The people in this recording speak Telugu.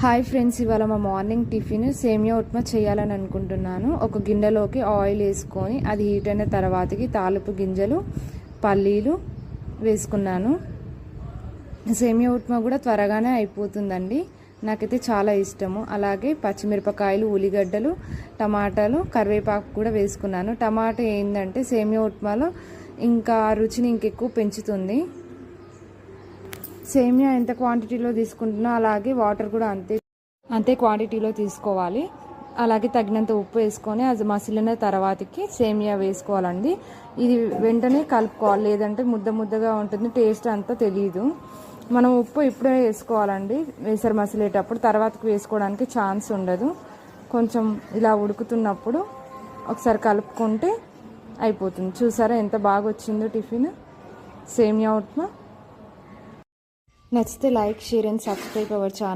హాయ్ ఫ్రెండ్స్, ఇవాళ మా మార్నింగ్ టిఫిన్ సేమియా ఉప్మా చేయాలని అనుకుంటున్నాను. ఒక గిన్నెలోకి ఆయిల్ వేసుకొని అది హీట్ అయిన తర్వాతకి తాలింపు గింజలు, పల్లీలు వేసుకున్నాను. సేమియా ఉప్మా కూడా త్వరగానే అయిపోతుందండి. నాకైతే చాలా ఇష్టము. అలాగే పచ్చిమిరపకాయలు, ఉల్లిగడ్డలు, టమాటాలు, కరివేపాకు కూడా వేసుకున్నాను. టమాటా ఏంటంటే సేమియా ఉప్మాలో ఇంకా రుచిని ఇంకెక్కువ పెంచుతుంది. సేమియా ఎంత క్వాంటిటీలో తీసుకుంటున్నా అలాగే వాటర్ కూడా అంతే క్వాంటిటీలో తీసుకోవాలి. అలాగే తగినంత ఉప్పు వేసుకొని అది మసిలిన తర్వాతకి సేమియా వేసుకోవాలండి. ఇది వెంటనే కలుపుకోవాలి, లేదంటే ముద్ద ముద్దగా ఉంటుంది, టేస్ట్ అంతా తెలియదు. మనం ఉప్పు ఇప్పుడే వేసుకోవాలండి, వేసరి మసిలేటప్పుడు. తర్వాతకి వేసుకోవడానికి ఛాన్స్ ఉండదు. కొంచెం ఇలా ఉడుకుతున్నప్పుడు ఒకసారి కలుపుకుంటే అయిపోతుంది. చూసారా ఎంత బాగా వచ్చిందో టిఫిన్ సేమియా ఉప్మా. నచ్చితే like, share and subscribe our channel.